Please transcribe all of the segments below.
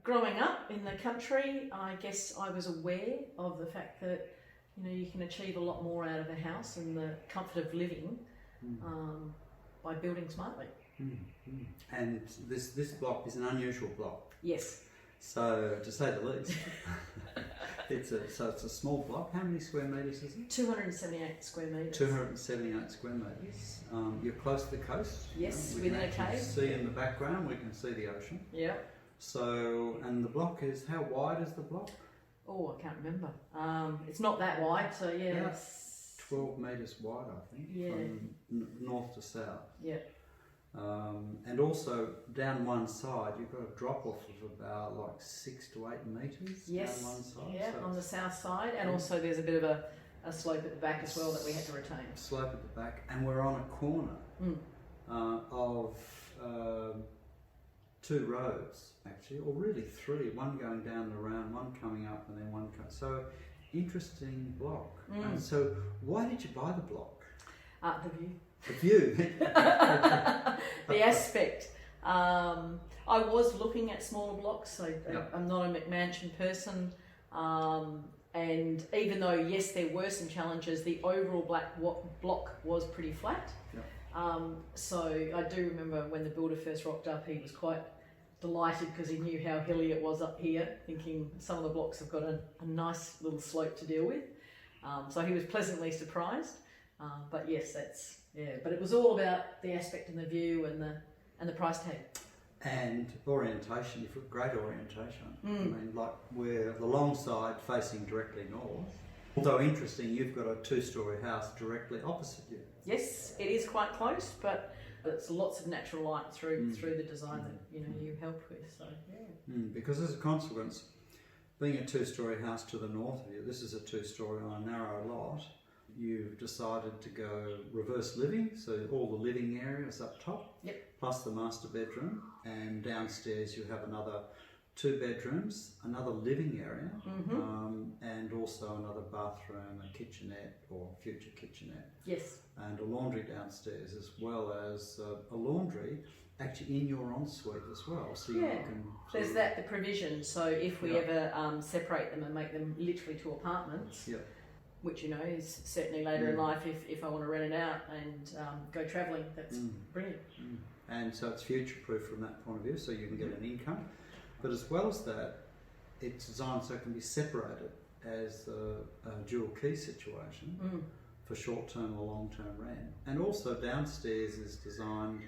growing up in the country, I guess I was aware of the fact that you can achieve a lot more out of a house and the comfort of living by building smartly. And this block is an unusual block. Yes. So, to say the least, it's a small block. How many square metres is it? 278 square metres. 278 square metres. You're close to the coast. Yes, we within a cave. See in the background, we can see the ocean. Yeah. So, and the block is, how wide is the block? Oh, I can't remember. It's not that wide, so yeah. About 12 metres wide, I think, from north to south. Yeah. And also down one side you've got a drop off of about like 6 to 8 metres. Yes, down one side. yeah, so on the south side, and also there's a bit of a slope at the back as well that we had to retain. Slope at the back, and we're on a corner of 2 roads actually, or really 3, one going down the round, one coming up, and then one coming. So interesting block. And so why did you buy the block? The view. The view. The aspect. I was looking at smaller blocks, so I'm not a McMansion person, and even though yes there were some challenges, the overall block was pretty flat. So I do remember when the builder first rocked up, he was quite delighted because he knew how hilly it was up here, thinking some of the blocks have got a nice little slope to deal with. So he was pleasantly surprised. But yes, but it was all about the aspect and the view and the price tag. And orientation, you've got great orientation. I mean, like we're the long side facing directly north. Although interesting, you've got a 2-storey house directly opposite you. Yes, it is quite close, but it's lots of natural light through the design that you helped with. So because as a consequence, being a 2-storey house to the north of you, this is a 2-storey on a narrow lot. You've decided to go reverse living, so all the living areas up top, plus the master bedroom, and downstairs you have another 2 bedrooms, another living area, and also another bathroom, a kitchenette or future kitchenette. Yes. And a laundry downstairs, as well as a laundry actually in your ensuite as well. So you can there's the provision. So if we ever separate them and make them literally 2 apartments. Which is certainly later in life if I want to rent it out and go travelling, that's brilliant. And so it's future proof from that point of view, so you can get an income. But as well as that, it's designed so it can be separated as a dual key situation for short-term or long-term rent. And also downstairs is designed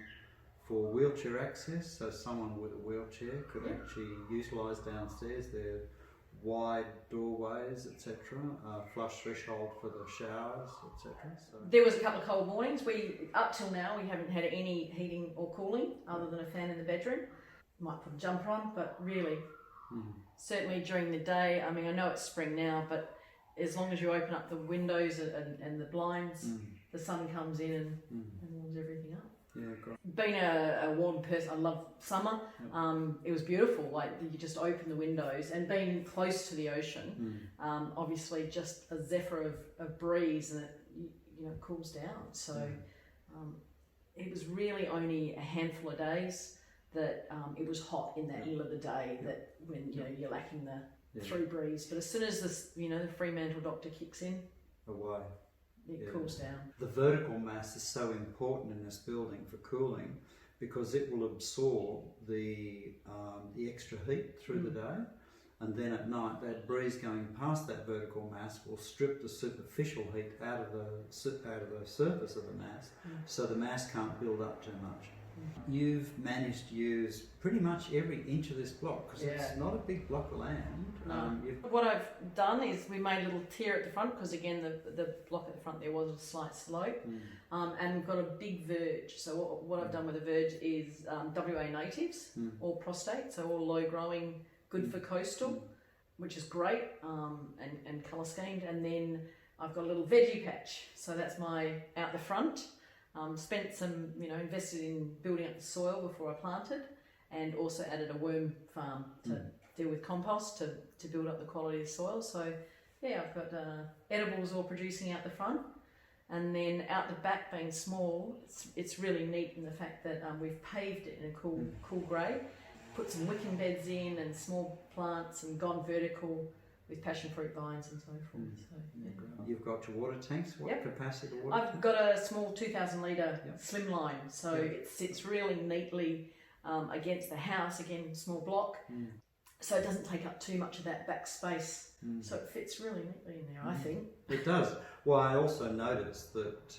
for wheelchair access, so someone with a wheelchair could actually utilise downstairs. They're wide doorways, etc., flush threshold for the showers, etc. So there was a couple of cold mornings. Up till now we haven't had any heating or cooling other than a fan in the bedroom. Might put a jumper on, but really, certainly during the day. I mean, I know it's spring now, but as long as you open up the windows and the blinds, the sun comes in and warms everything up. Yeah, great. Being a warm person, I love summer. It was beautiful. Like you just open the windows, and being close to the ocean, obviously just a zephyr of breeze, and it cools down. So it was really only a handful of days that it was hot in that middle of the day. That when you're lacking the through breeze, but as soon as the Fremantle doctor kicks in, away. It cools down. The vertical mass is so important in this building for cooling because it will absorb the extra heat through the day, and then at night that breeze going past that vertical mass will strip the superficial heat out of the surface of the mass, so the mass can't build up too much. You've managed to use pretty much every inch of this block because it's not a big block of land. What I've done is we made a little tier at the front because again the block at the front there was a slight slope, and we've got a big verge. So what I've done with the verge is WA natives, all prostate, so all low growing, good for coastal, which is great, and colour schemed. And then I've got a little veggie patch, so that's my out the front. Spent some, invested in building up the soil before I planted, and also added a worm farm to deal with compost to build up the quality of the soil. So I've got edibles all producing out the front, and then out the back being small, it's really neat in the fact that we've paved it in a cool grey, put some wicking beds in and small plants and gone vertical with passion fruit vines and so forth. So, yeah. You've got your water tanks. What capacity of water? I've got a small 2,000 litre Yep. slimline, so it sits really neatly against the house. Again, small block, so it doesn't take up too much of that back space. So it fits really neatly in there, I think. It does. Well, I also noticed that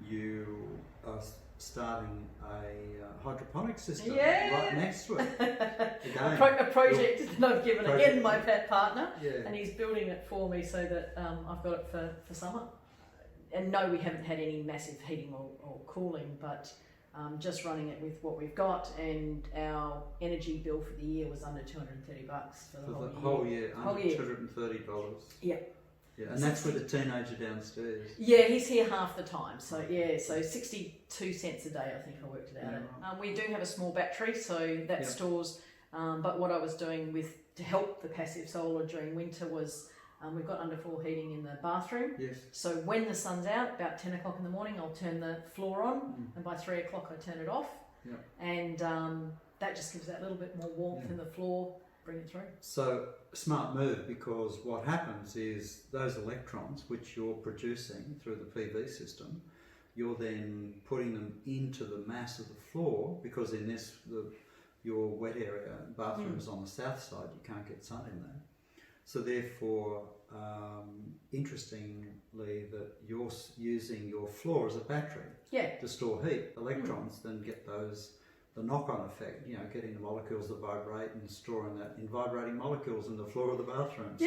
you are starting a hydroponic system right next to it. Again, A project that I've given again my pet partner, Yeah. and he's building it for me so that I've got it for summer. And no, we haven't had any massive heating or cooling, but just running it with what we've got, and our energy bill for the year was under $230 for the whole year. Under $230. Yeah. Yeah, and that's with a teenager downstairs. Yeah, he's here half the time. So yeah, so 62 cents a day, I think I worked it out. Yeah, We do have a small battery, so that stores. But what I was doing to help the passive solar during winter was we've got underfloor heating in the bathroom. Yes. So when the sun's out, about 10 o'clock in the morning, I'll turn the floor on, and by 3 o'clock I turn it off. Yeah. And that just gives that little bit more warmth in the floor. Bring it through. So smart move, because what happens is those electrons which you're producing through the PV system, you're then putting them into the mass of the floor, because in your wet area bathroom is on the south side, you can't get sun in there. So therefore, interestingly, that you're using your floor as a battery to store heat. Electrons then get the knock-on effect, getting the molecules to vibrate and storing that in vibrating molecules in the floor of the bathroom. So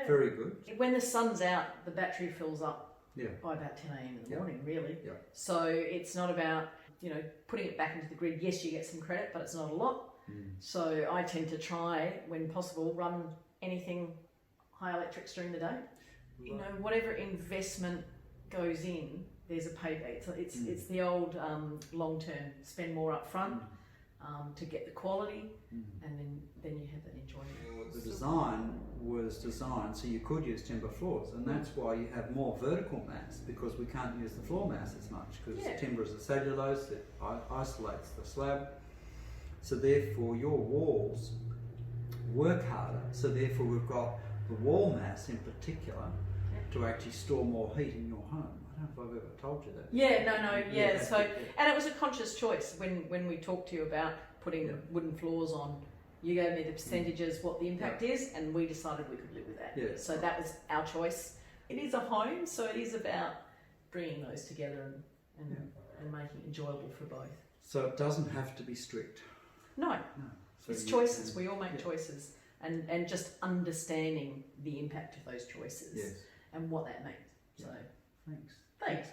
very good. When the sun's out, the battery fills up Yeah. by about 10 a.m. in the morning, really. Yeah. So it's not about, putting it back into the grid. Yes, you get some credit, but it's not a lot. So I tend to try, when possible, run anything high electrics during the day. Right. Whatever investment goes in, there's a payback. So it's the old long term, spend more up front to get the quality, and then you have that enjoyment. The design was designed so you could use timber floors, and that's why you have more vertical mass, because we can't use the floor mass as much, because timber is a cellulose, it isolates the slab. So therefore your walls work harder, so therefore we've got the wall mass in particular to actually store more heat in your home. I don't know if I've ever told you that. So, and it was a conscious choice when we talked to you about putting wooden floors on. You gave me the percentages, what the impact is, and we decided we could live with that. Yeah. So that was our choice. It is a home, so it is about bringing those together and making it enjoyable for both. So it doesn't have to be strict. No. So It's choices. We all make choices, and just understanding the impact of those choices and what that means. So Thanks. thanks.